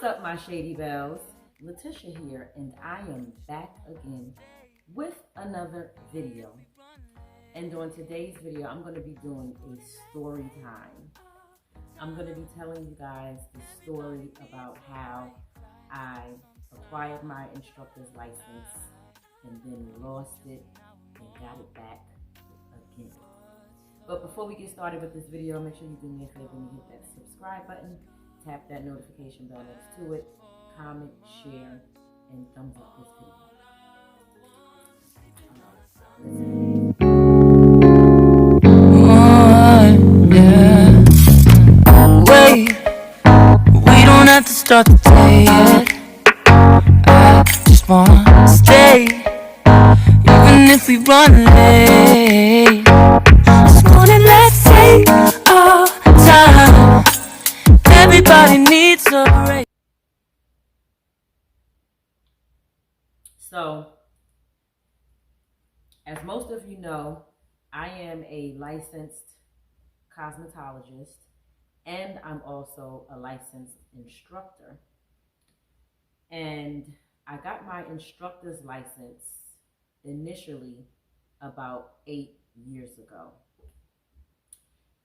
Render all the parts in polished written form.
What's up, my Shady Bells? Letitia here, and I am back again with another video. And on today's video, I'm going to be doing a story time. I'm going to be telling you guys the story about how I acquired my instructor's license and then lost it and got it back again. But before we get started with this video, make sure you do me a favor and hit that subscribe button, tap that notification bell next to it, comment, share, and thumbs up this video. Wait, we don't have to start the day yet. I just wanna stay, even if we run late. This morning, let's take our time. Everybody needs a break. So, as most of you know, I am a licensed cosmetologist and I'm also a licensed instructor. And I got my instructor's license initially about 8 years ago.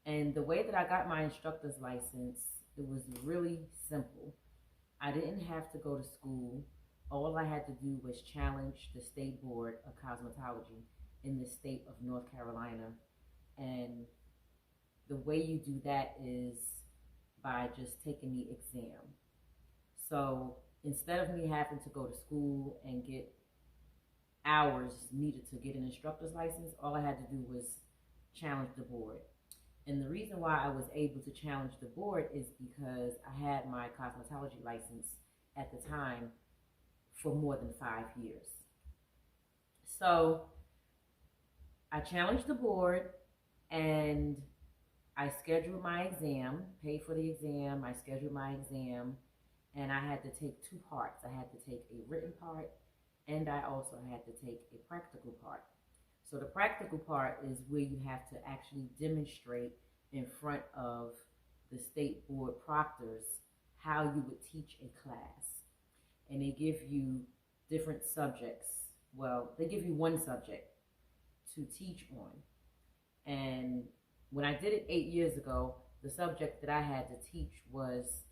And the way that I got my instructor's license, it was really simple. I didn't have to go to school. All I had to do was challenge the state board of cosmetology in the state of North Carolina. And the way you do that is by just taking the exam. So instead of me having to go to school and get hours needed to get an instructor's license, all I had to do was challenge the board. And the reason why I was able to challenge the board is because I had my cosmetology license at the time for more than 5 years. So I challenged the board and I scheduled my exam, paid for the exam, I scheduled my exam, and I had to take 2 parts. I had to take a written part and I also had to take a practical part. So the practical part is where you have to actually demonstrate in front of the state board proctors how you would teach a class. And they give you different subjects. Well, they give you one subject to teach on. And when I did it 8 years ago, the subject that I had to teach was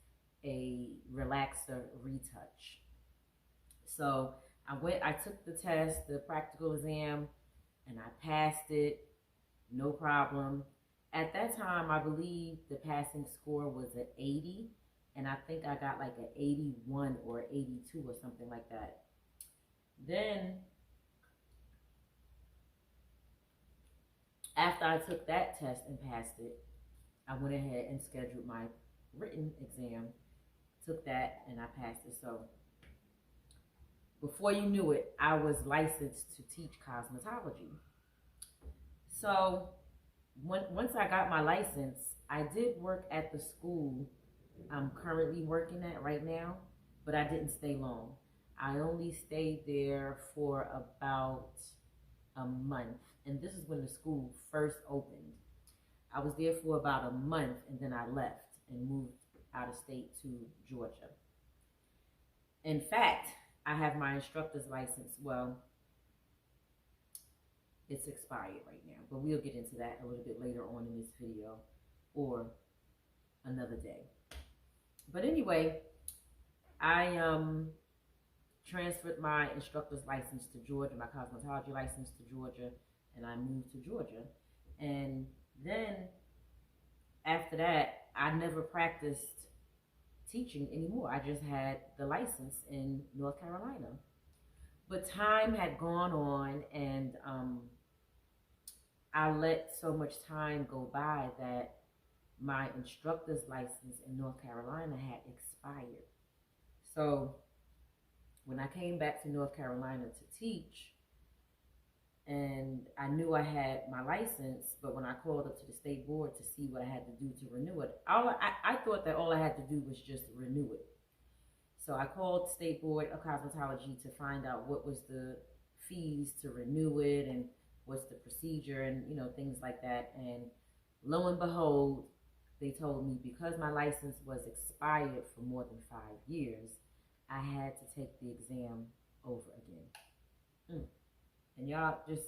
a relaxer retouch. So I took the test, the practical exam, and I passed it, no problem. At that time, I believe the passing score was an 80, and I think I got like an 81 or 82 or something like that. Then, after I took that test and passed it, I went ahead and scheduled my written exam, took that, and I passed it. So, before you knew it, I was licensed to teach cosmetology. So once I got my license, I did work at the school I'm currently working at right now, but I didn't stay long. I only stayed there for about a month, and this is when the school first opened. I was there for about a month, and then I left and moved out of state to Georgia. In fact, I have my instructor's license. Well, it's expired right now, but we'll get into that a little bit later on in this video or another day. But anyway, I transferred my instructor's license to Georgia, my cosmetology license to Georgia, and I moved to Georgia. And then after that, I never practiced teaching anymore. I just had the license in North Carolina. But time had gone on, and I let so much time go by that my instructor's license in North Carolina had expired. So when I came back to North Carolina to teach, and I knew I had my license, but when I called up to the state board to see what I had to do to renew it, I thought that all I had to do was just renew it. So I called State Board of Cosmetology to find out what was the fees to renew it and what's the procedure and things like that. And lo and behold, they told me because my license was expired for more than 5 years, I had to take the exam over again. And y'all, just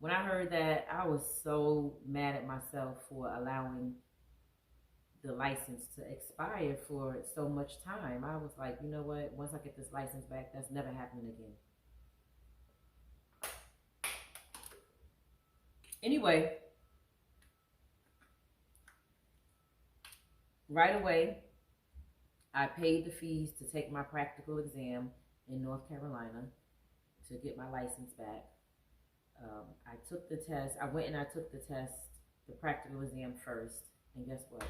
when I heard that, I was so mad at myself for allowing the license to expire for so much time. I was like, you know what? Once I get this license back, that's never happening again. Anyway, right away, I paid the fees to take my practical exam in North Carolina to get my license back. I took the test. I went and I took the test, the practical exam first, and guess what?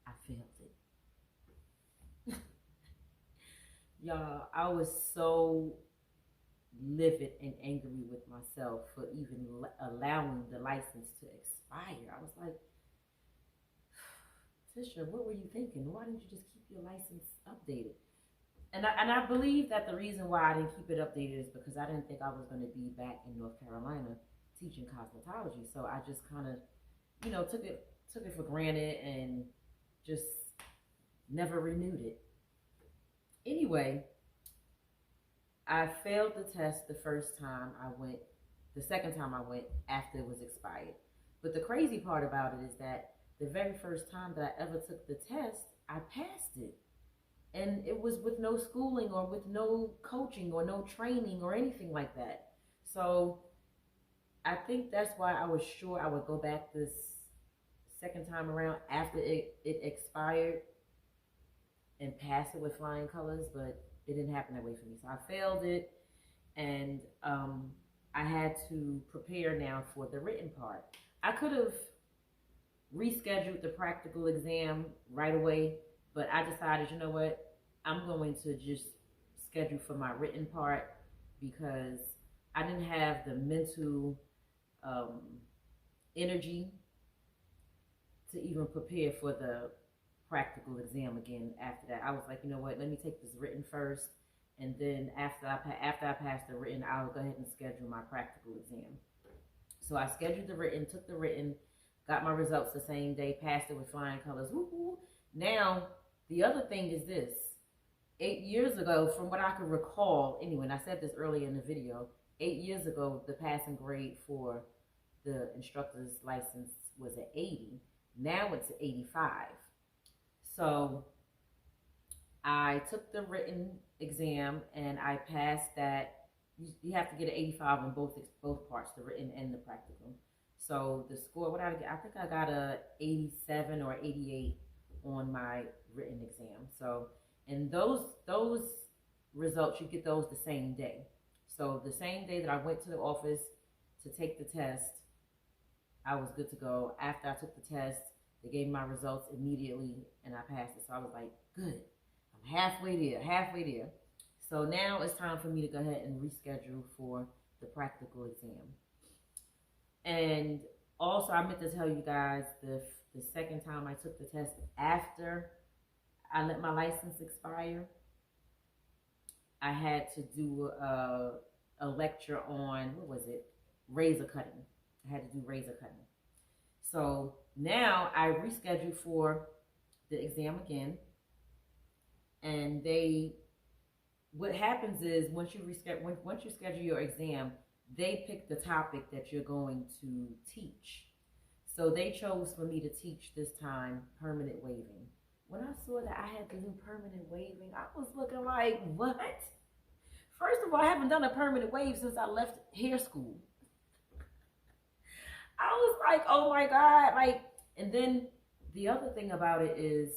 I failed it. Y'all, I was so livid and angry with myself for even allowing the license to expire. I was like, Tisha, what were you thinking? Why didn't you just keep your license updated? And I believe that the reason why I didn't keep it updated is because I didn't think I was going to be back in North Carolina teaching cosmetology. So I just kind of, took it for granted and just never renewed it. Anyway, I failed the test the first time I went. The second time I went after it was expired. But the crazy part about it is that the very first time that I ever took the test, I passed it. And it was with no schooling or with no coaching or no training or anything like that. So I think that's why I was sure I would go back this second time around after it expired and pass it with flying colors, but it didn't happen that way for me. So I failed it, and I had to prepare now for the written part. I could have rescheduled the practical exam right away, but I decided, you know what, I'm going to just schedule for my written part because I didn't have the mental energy to even prepare for the practical exam again after that. I was like, you know what, let me take this written first, and then after I pass the written, I'll go ahead and schedule my practical exam. So I scheduled the written, took the written, got my results the same day, passed it with flying colors. Woo-hoo. Now, the other thing is this. 8 years ago, from what I can recall, anyway, and I said this earlier in the video, 8 years ago, the passing grade for the instructor's license was at 80. Now it's 85. So I took the written exam and I passed that. You have to get an 85 on both parts, the written and the practical. So the score, what did I get? I think I got a 87 or 88 on my written exam. So, and those results, you get those the same day. So the same day that I went to the office to take the test, I was good to go. After I took the test, they gave me my results immediately and I passed it. So I was like, good, I'm halfway there. So now it's time for me to go ahead and reschedule for the practical exam. And also, I meant to tell you guys, the second time I took the test after I let my license expire, I had to do a lecture on, what was it? Razor cutting. I had to do razor cutting. So now I rescheduled for the exam again. And what happens is once you schedule your exam, they pick the topic that you're going to teach. So they chose for me to teach this time permanent waving. When I saw that I had to do permanent waving, I was looking like, what? First of all, I haven't done a permanent wave since I left hair school. I was like, oh my God. And then the other thing about it is,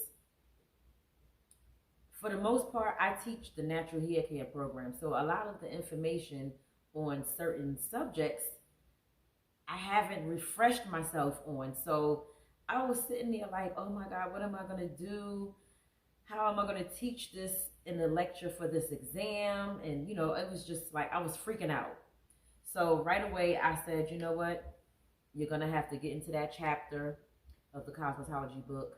for the most part, I teach the natural hair care program. So a lot of the information on certain subjects, I haven't refreshed myself on. So I was sitting there like, oh my God, what am I going to do? How am I going to teach this in the lecture for this exam? And, it was just like, I was freaking out. So right away, I said, you know what? You're going to have to get into that chapter of the cosmetology book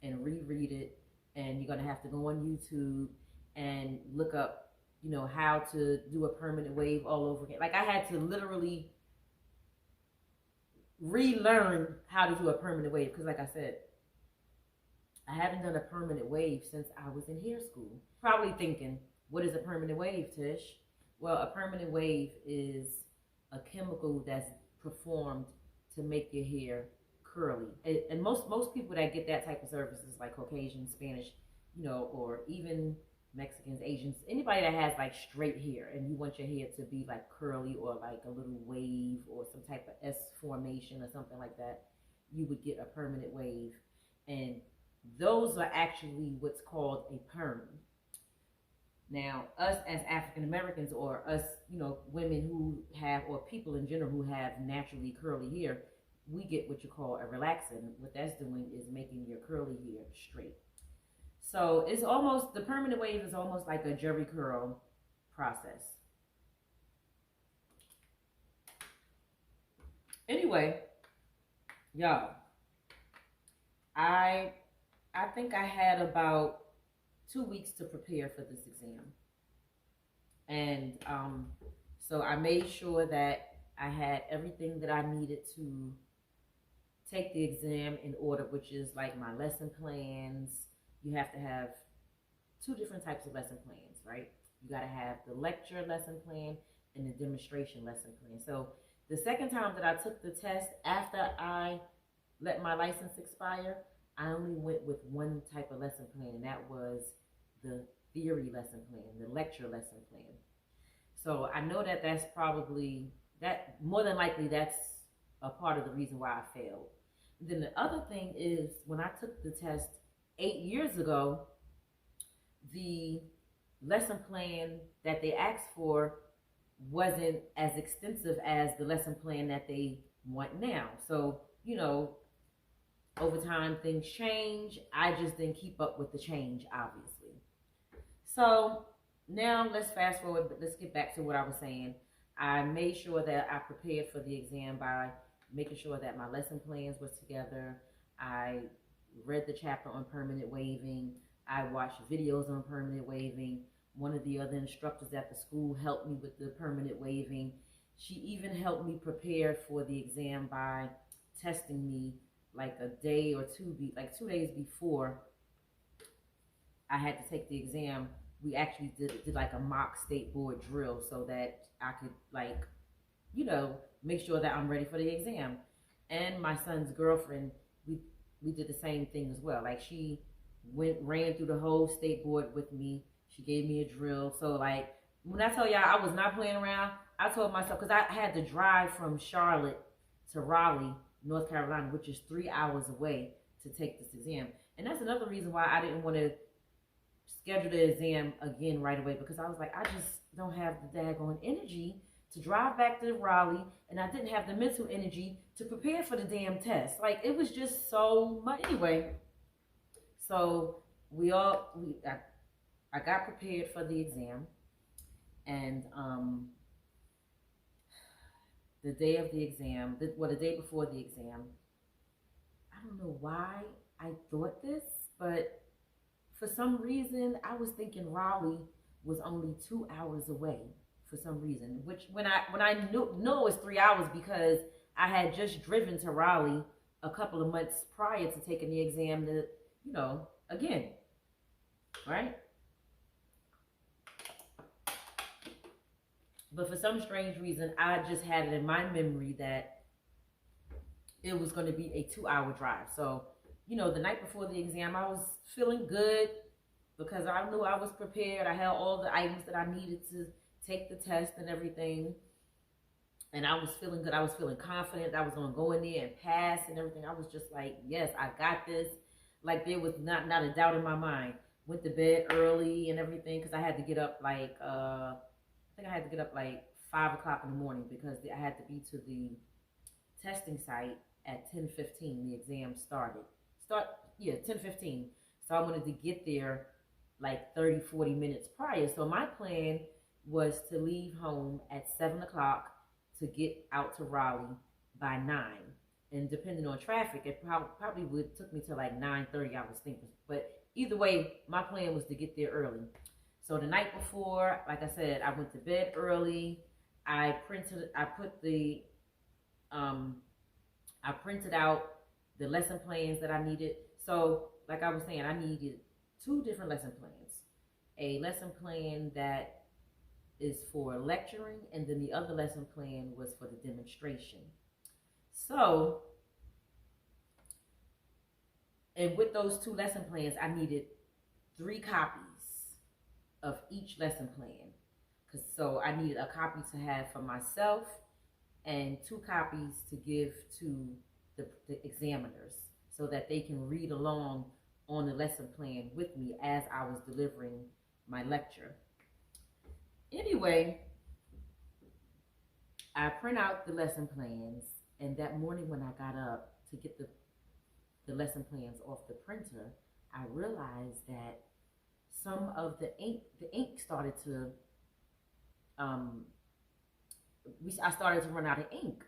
and reread it. And you're going to have to go on YouTube and look up, how to do a permanent wave all over again. Like I had to literally relearn how to do a permanent wave. Because like I said, I haven't done a permanent wave since I was in hair school. Probably thinking, what is a permanent wave, Tish? Well, a permanent wave is a chemical that's performed to make your hair curly. And most people that get that type of services, like Caucasian, Spanish, or even Mexicans, Asians, anybody that has like straight hair and you want your hair to be like curly or like a little wave or some type of S formation or something like that, you would get a permanent wave. And those are actually what's called a perm. Now, us as African Americans, or us, women who have, or people in general who have naturally curly hair, we get what you call a relaxant. What that's doing is making your curly hair straight. So it's almost, the permanent wave is almost like a jerry curl process. Anyway, y'all, I think I had about 2 weeks to prepare for this exam. And so I made sure that I had everything that I needed to take the exam in order, which is like my lesson plans. You have to have 2 different types of lesson plans, right? You got to have the lecture lesson plan and the demonstration lesson plan. So the second time that I took the test after I let my license expire, I only went with one type of lesson plan, and that was the theory lesson plan, the lecture lesson plan. So I know that that's probably, that more than likely that's a part of the reason why I failed. And then the other thing is, when I took the test 8 years ago, the lesson plan that they asked for wasn't as extensive as the lesson plan that they want now. So, over time things change. I just didn't keep up with the change, obviously. So now let's fast forward, but let's get back to what I was saying. I made sure that I prepared for the exam by making sure that my lesson plans was together. I read the chapter on permanent waving. I watched videos on permanent waving. One of the other instructors at the school helped me with the permanent waving. She even helped me prepare for the exam by testing me like a day or two, like 2 days before I had to take the exam. We actually did like a mock state board drill so that I could make sure that I'm ready for the exam. And my son's girlfriend, we did the same thing as well. Like, she ran through the whole state board with me. She gave me a drill. So like, when I tell y'all I was not playing around, I told myself, because I had to drive from Charlotte to Raleigh, North Carolina, which is 3 hours away, to take this exam. And that's another reason why I didn't want to schedule the exam again right away, because I was like, I just don't have the daggone energy to drive back to Raleigh, and I didn't have the mental energy to prepare for the damn test. Like, it was just so much. Anyway, so I got prepared for the exam, and the day of the exam, the day before the exam, I don't know why I thought this, but for some reason I was thinking Raleigh was only 2 hours away for some reason, which when I knew it was 3 hours, because I had just driven to Raleigh a couple of months prior to taking the exam again, right? But for some strange reason, I just had it in my memory that it was going to be a 2 hour drive. So, the night before the exam, I was feeling good because I knew I was prepared. I had all the items that I needed to take the test and everything. And I was feeling good. I was feeling confident I was going to go in there and pass and everything. I was just like, yes, I got this. Like, there was not a doubt in my mind. Went to bed early and everything because I had to get up like, I think I had to get up like 5 o'clock in the morning because I had to be to the testing site at 10:15. The exam started. 10:15. So I wanted to get there like 30-40 minutes prior. So my plan was to leave home at 7 o'clock to get out to Raleigh by 9. And depending on traffic, it probably would took me to like 9:30, I was thinking. But either way, my plan was to get there early. So the night before, like I said, I went to bed early. I printed out the lesson plans that I needed. So like I was saying, I needed 2 different lesson plans. A lesson plan that is for lecturing, and then the other lesson plan was for the demonstration. So, and with those 2 lesson plans, I needed 3 copies of each lesson plan. So I needed a copy to have for myself and 2 copies to give to the examiners so that they can read along on the lesson plan with me as I was delivering my lecture. Anyway, I print out the lesson plans, and that morning when I got up to get the lesson plans off the printer, I realized that some of the ink started to, I started to run out of ink.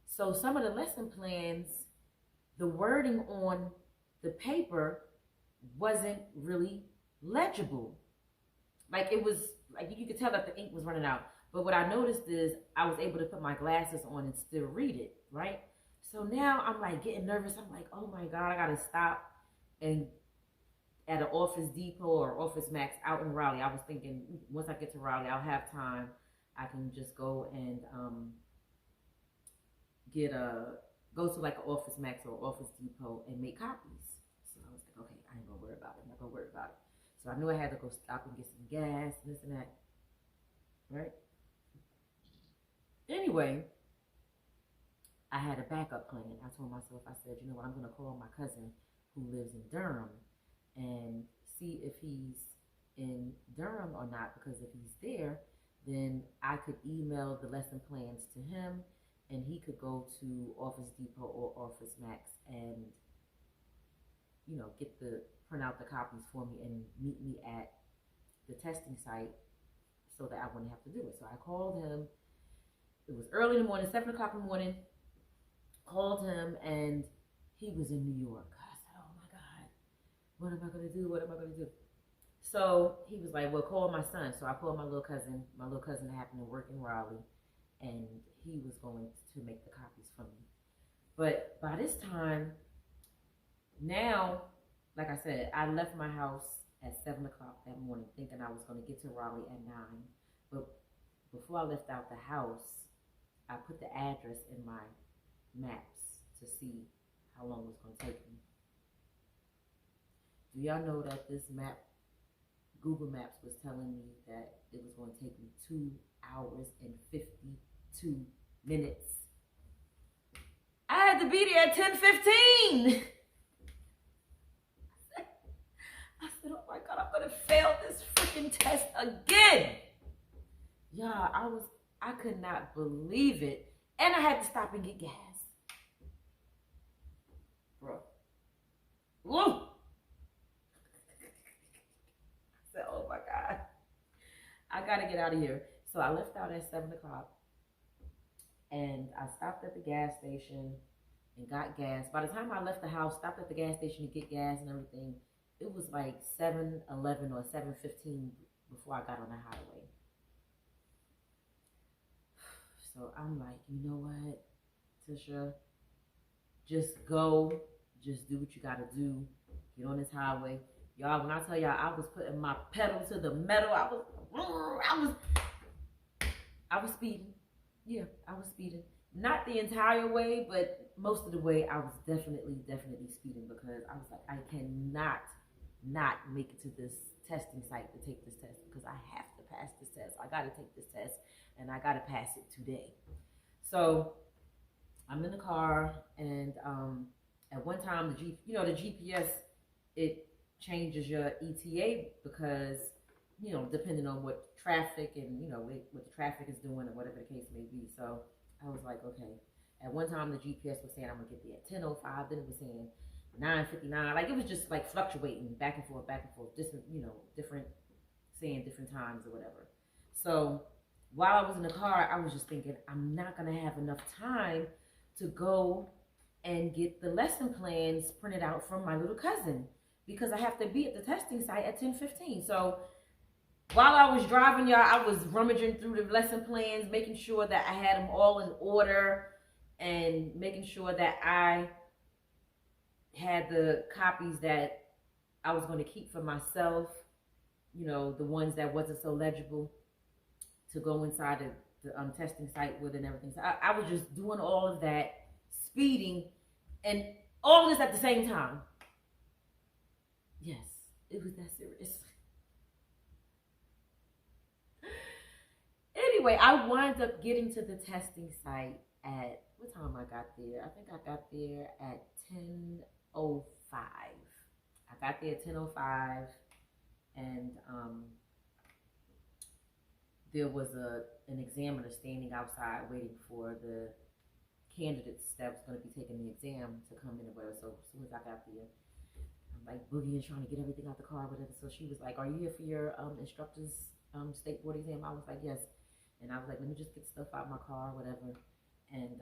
So some of the lesson plans, the wording on the paper wasn't really legible. Like it was, like you could tell that the ink was running out. But what I noticed is I was able to put my glasses on and still read it, right? So now I'm like getting nervous. I'm like, oh my God, I gotta stop and at an Office Depot or Office Max out in Raleigh. I was thinking once I get to Raleigh, I'll have time. I can just go and go to like an Office Max or Office Depot and make copies. So I was like, okay, I ain't gonna worry about it. I'm not gonna worry about it. So I knew I had to go stop and get some gas and this and that, right? Anyway, I had a backup plan. I told myself, I said, you know what, I'm gonna call my cousin who lives in Durham and see if he's in Durham or not, because if he's there, then I could email the lesson plans to him and he could go to Office Depot or Office Max and, you know, print out the copies for me and meet me at the testing site so that I wouldn't have to do it. So I called him. It was early in the morning, 7 o'clock in the morning. Called him and he was in New York. I said, oh my God, what am I gonna do? What am I gonna do? So he was like, well, call my son. So I called my little cousin. My little cousin happened to work in Raleigh, and he was going to make the copies for me. But by this time, now, like I said, I left my house at 7 o'clock that morning thinking I was going to get to Raleigh at 9. But before I left out the house, I put the address in my maps to see how long it was going to take me. Do y'all know that this map, Google Maps, was telling me that it was going to take me 2 hours and 52 minutes? I had to be there at 10:15. I said, oh my God, I'm going to fail this freaking test again. Yeah, I could not believe it. And I had to stop and get gas. Bro. Woo! Oh my God, I gotta get out of here. So I left out at 7 o'clock and I stopped at the gas station and got gas. By the time I left the house, stopped at the gas station to get gas and everything, it was like 7:11 or 7:15 before I got on the highway. So I'm like, you know what, Tisha, just go, just do what you gotta do, get on this highway. Y'all, when I tell y'all I was putting my pedal to the metal, I was speeding. Yeah, I was speeding. Not the entire way, but most of the way I was definitely speeding, because I was like, I cannot not make it to this testing site to take this test, because I have to pass this test. I gotta take this test and I gotta pass it today. So I'm in the car, and at one time the GPS, it changes your ETA because, you know, depending on what traffic and, you know, what the traffic is doing or whatever the case may be. So I was like, okay. At one time the GPS was saying I'm gonna get there at 10:05, then it was saying 9:59. Like it was just like fluctuating back and forth, saying different times or whatever. So while I was in the car, I was just thinking, I'm not gonna have enough time to go and get the lesson plans printed out from my little cousin, because I have to be at the testing site at 10:15. So while I was driving, y'all, I was rummaging through the lesson plans, making sure that I had them all in order and making sure that I had the copies that I was going to keep for myself, you know, the ones that wasn't so legible to go inside the testing site with and everything. So I was just doing all of that, speeding, and all this at the same time. Yes, it was that serious. Anyway, I wound up getting to the testing site at what time I got there? I think I got there at 10:05. I got there at 10:05, and there was an examiner standing outside waiting for the candidates that was going to be taking the exam to come in and whatever. So as soon as I got there, I'm like boogieing, trying to get everything out the car, whatever. So she was like, "Are you here for your instructor's state board exam?" I was like, "Yes." And I was like, "Let me just get stuff out my car, whatever." And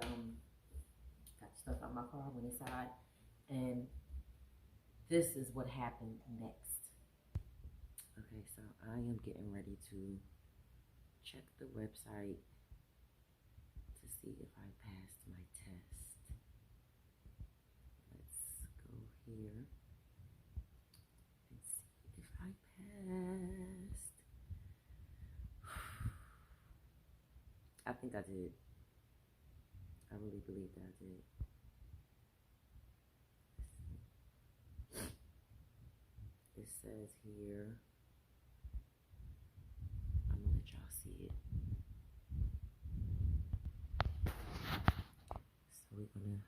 got stuff out my car, went inside, and this is what happened next. Okay, so I am getting ready to check the website to see if I passed my test. Let's go here and see if I passed. I think I did. I really believe that I did. It says here, I'm gonna let y'all see it. So we're gonna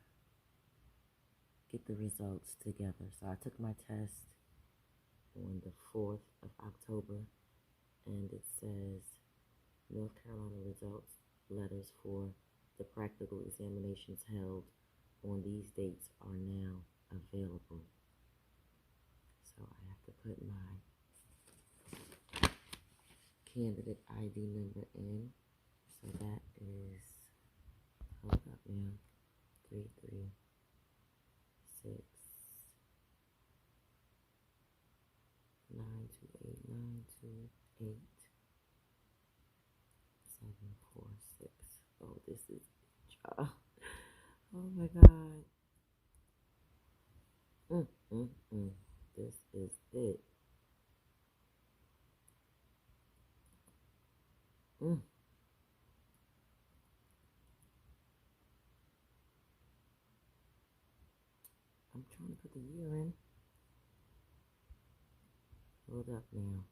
get the results together. So I took my test on the 4th of October, and it says North Carolina results letters for the practical examinations held on these dates are now available. So I have to put my candidate ID number in. So that is, hold up now, 336928928 746. Oh, this is it. Oh my God. This is it. I'm trying to put the year in. Hold up now.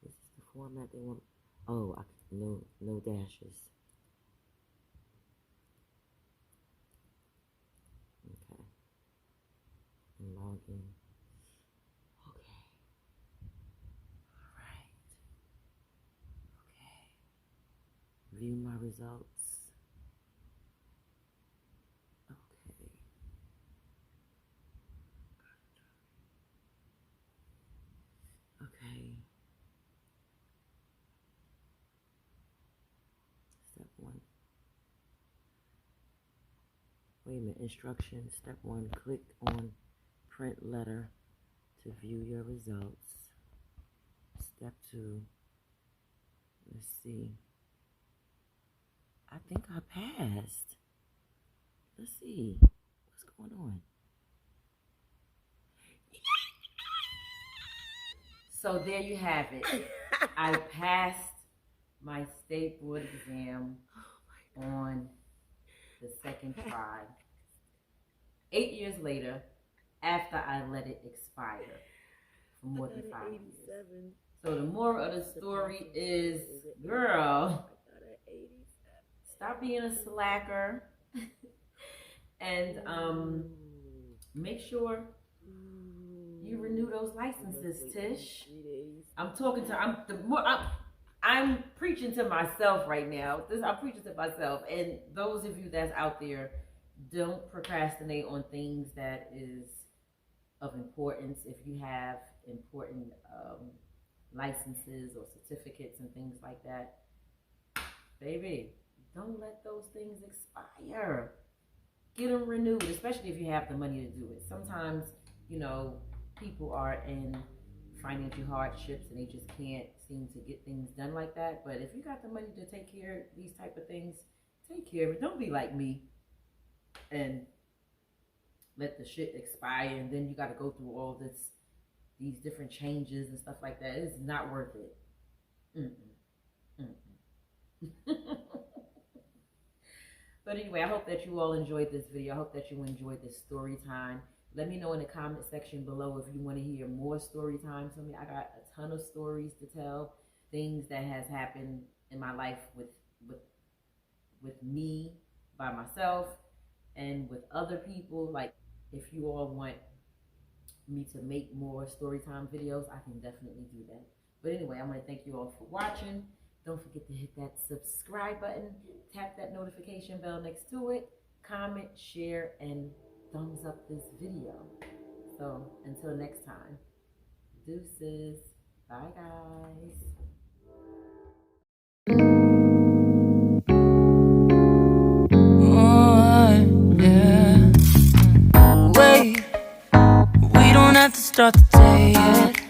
This is the format they want. Oh, no dashes. Okay. And log in. Okay. All right. Okay. View my results. Okay. Okay. Step 1. Wait a minute. Instructions. Step 1. Click on print letter to view your results. Step 2. Let's see. I think I passed. Let's see. What's going on? So there you have it. I passed my state board exam on the second try. 8 years later, after I let it expire for more than 5 years. So the moral of the story is, girl, stop being a slacker and make sure you renew those licenses, Tish. I'm preaching to myself right now. I'm preaching to myself, and those of you that's out there, don't procrastinate on things that is of importance. If you have important licenses or certificates and things like that, baby, don't let those things expire. Get them renewed, especially if you have the money to do it. Sometimes, you know, people are in financial hardships and they just can't seem to get things done like that. But if you got the money to take care of these type of things, take care of it. Don't be like me and let the shit expire, and then you got to go through all these different changes and stuff like that. It's not worth it. But anyway, I hope that you all enjoyed this video. I hope that you enjoyed this story time. Let me know in the comment section below if you want to hear more story times from me. I got a ton of stories to tell, things that has happened in my life with me, by myself, and with other people. Like, if you all want me to make more story time videos, I can definitely do that. But anyway, I want to thank you all for watching. Don't forget to hit that subscribe button, tap that notification bell next to it, comment, share, and thumbs up this video. So until next time, deuces. Bye, guys. Wait, we don't have to start the day yet.